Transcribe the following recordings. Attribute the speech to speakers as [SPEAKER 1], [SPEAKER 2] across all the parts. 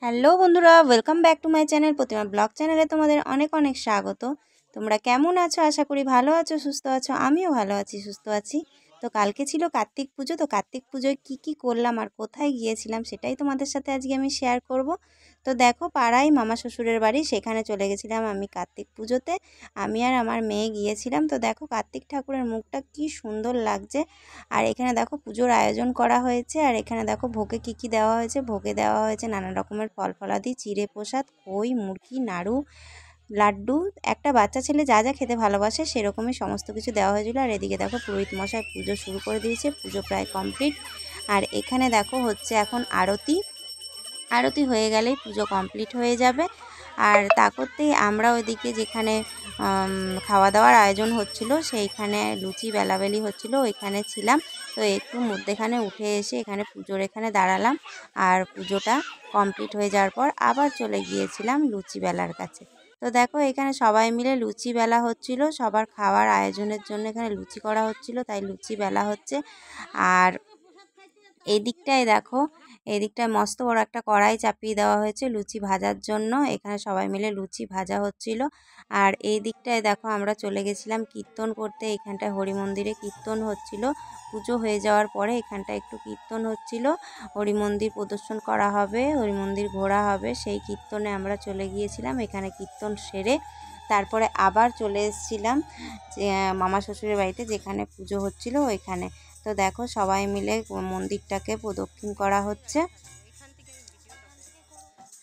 [SPEAKER 1] Hello বন্ধুরা, welcome back to my channel Pratima blog চ্যানেলে তোমাদের অনেক অনেক স্বাগত। তোমরা কেমন আছো? আশা করি ভালো আছো, সুস্থ আছো। আমিও ভালো আছি, সুস্থ আছি। তো কালকে ছিল কার্তিক পুজো। তো কার্তিক পুজোয় কী করলাম আর কোথায় গিয়েছিলাম সেটাই তোমাদের সাথে আজকে আমি শেয়ার করব। তো দেখো, পাড়ায় মামা শ্বশুরের বাড়ি, সেখানে চলে গেছিলাম আমি কার্তিক পুজোতে। আমি আর আমার মেয়ে গিয়েছিলাম। তো দেখো, কার্তিক ঠাকুরের মুখটা কি সুন্দর লাগছে। আর এখানে দেখো পুজোর আয়োজন করা হয়েছে। আর এখানে দেখো ভোগে কী দেওয়া হয়েছে। ভোগে দেওয়া হয়েছে নানা রকমের ফল ফলাদি, চিড়ে প্রসাদ, খই, মুরগি, নাড়ু, লাড্ডু। একটা বাচ্চা ছেলে যা যা খেতে ভালোবাসে সেরকমই সমস্ত কিছু দেওয়া হয়েছিল। আর এদিকে দেখো পুরোহিত মশাই পুজো শুরু করে দিয়েছে। পুজো প্রায় কমপ্লিট। আর এখানে দেখো হচ্ছে এখন আরতি। আরতি হয়ে গেলেই পুজো কমপ্লিট হয়ে যাবে। আর তা করতেই আমরা ওইদিকে যেখানে খাওয়া দাওয়ার আয়োজন হচ্ছিল সেইখানে লুচি বেলাবেলি হচ্ছিল, ওইখানে ছিলাম। তো একটু মধ্যেখানে উঠে এসে এখানে পুজোর এখানে দাঁড়ালাম। আর পুজোটা কমপ্লিট হয়ে যাওয়ার পর আবার চলে গিয়েছিলাম লুচি বেলার কাছে। তো দেখো, এখানে সবাই মিলে লুচি বেলা হচ্ছিল। সবার খাওয়ার আয়োজনের জন্য এখানে লুচি করা হচ্ছিল, তাই লুচি বেলা হচ্ছে। আর এই দিকটায় দেখো, এই দিকটায় মস্ত বড় একটা কড়াই চাপিয়ে দেওয়া হয়েছে লুচি ভাজার জন্য। এখানে সবাই মিলে লুচি ভাজা হচ্ছিল। আর এই দিকটায় দেখো আমরা চলে গেছিলাম কীর্তন করতে। এখানটায় হরি মন্দিরে কীর্তন হচ্ছিল। পুজো হয়ে যাওয়ার পরে এখানটায় একটু কীর্তন হচ্ছিল। হরি মন্দির প্রদর্শন করা হবে, হরি মন্দির ঘোরা হবে, সেই কীর্তনে আমরা চলে গিয়েছিলাম। এখানে কীর্তন সেরে তারপরে আবার চলে এসেছিলাম যে মামা শ্বশুরের বাড়িতে, যেখানে পুজো হচ্ছিল ওইখানে। তো দেখো, সবাই মিলে মন্দিরটাকে প্রদক্ষিণ করা হচ্ছে।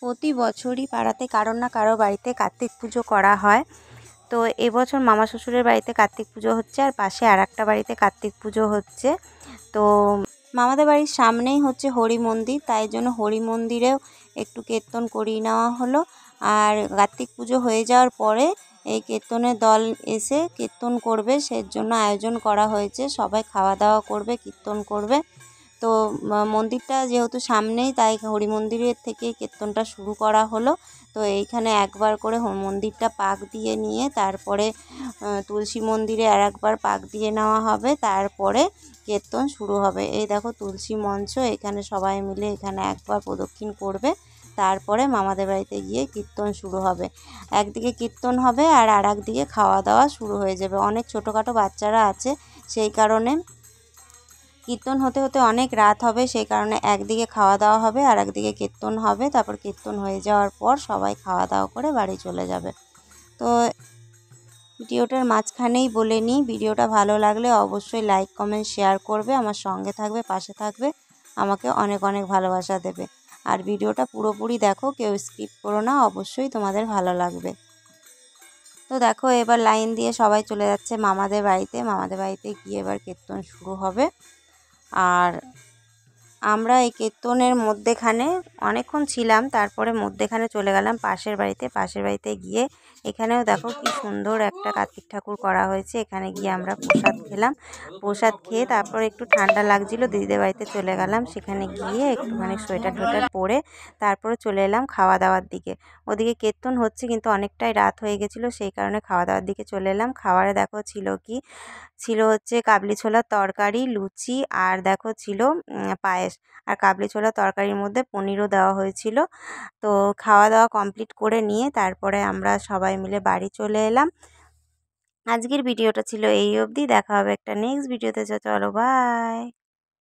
[SPEAKER 1] প্রতি বছরই পাড়াতে কারোর না কারো বাড়িতে কার্তিক পুজো করা হয়। তো এবছর মামা শ্বশুরের বাড়িতে কার্তিক পুজো হচ্ছে, আর পাশে আর একটা বাড়িতে কার্তিক পুজো হচ্ছে। তো মামাদের বাড়ির সামনেই হচ্ছে হরি মন্দির, তাই জন্য হরি মন্দিরেও একটু কীর্তন করিয়ে নেওয়া হলো। আর কার্তিক পুজো হয়ে যাওয়ার পরে এই কীর্তনের দল এসে কীর্তন করবে, সেজন্য আয়োজন করা হয়েছে। সবাই খাওয়া দাওয়া করবে, কীর্তন করবে। তো মন্দিরটা যেহেতু সামনেই, তাই হরি মন্দিরের থেকে কীর্তনটা শুরু করা হলো। তো এইখানে একবার করে মন্দিরটা পাক দিয়ে নিয়ে তারপরে তুলসী মন্দিরে আর একবার পাক দিয়ে নেওয়া হবে, তারপরে কীর্তন শুরু হবে। এই দেখো তুলসী মঞ্চ, এখানে সবাই মিলে এখানে একবার প্রদক্ষিণ করবে, তারপরে মামাদের বাড়িতে গিয়ে কীর্তন শুরু হবে। একদিকে কীর্তন হবে আর একদিকে খাওয়া দাওয়া শুরু হয়ে যাবে। অনেক ছোটোখাটো বাচ্চারা আছে, সেই কারণে কীর্তন হতে হতে অনেক রাত হবে, সেই কারণে একদিকে খাওয়া দাওয়া হবে আর একদিকে কীর্তন হবে। তারপর কীর্তন হয়ে যাওয়ার পর সবাই খাওয়া দাওয়া করে বাড়ি চলে যাবে। তো ভিডিওটার মাঝখানেই বলে নিই, ভিডিওটা ভালো লাগলে অবশ্যই লাইক কমেন্ট শেয়ার করবে, আমার সঙ্গে থাকবে, পাশে থাকবে, আমাকে অনেক অনেক ভালোবাসা দেবে। আর ভিডিওটা পুরোপুরি দেখো, কেউ স্কিপ করো না, অবশ্যই তোমাদের ভালো লাগবে। তো দেখো, এবার লাইন দিয়ে সবাই চলে যাচ্ছে মামাদের বাড়িতে। মামাদের বাড়িতে গিয়ে এবার কীর্তন শুরু হবে। আর আমরা এই কীর্তনের মধ্যেখানে অনেকক্ষণ ছিলাম, তারপরে মধ্যেখানে চলে গেলাম পাশের বাড়িতে। পাশের বাড়িতে গিয়ে এখানেও দেখো কি সুন্দর একটা কার্তিক ঠাকুর করা হয়েছে। এখানে গিয়ে আমরা প্রসাদ খেলাম। প্রসাদ খেয়ে তারপর একটু ঠান্ডা লাগছিলো, দিদিদের বাড়িতে চলে গেলাম। সেখানে গিয়ে একটুখানি সোয়েটার টোয়েটার পরে তারপরে চলে এলাম খাওয়া দাওয়ার দিকে। ওদিকে কীর্তন হচ্ছে কিন্তু অনেকটাই রাত হয়ে গেছিলো, সেই কারণে খাওয়া দাওয়ার দিকে চলে এলাম। খাবারে দেখো ছিল হচ্ছে কাবলি ছোলার তরকারি, লুচি, আর দেখো ছিল পায়েস। আর কাবলি ছোলার তরকারির মধ্যে পনিরও দেওয়া হয়েছিল। তো খাওয়া দাওয়া কমপ্লিট করে নিয়ে তারপরে আমরা সবাই মিলে বাড়ি চলে এলাম। আজকের ভিডিওটা ছিল এই অবধি। দেখা হবে একটা নেক্সট ভিডিওতে। চলো বাই।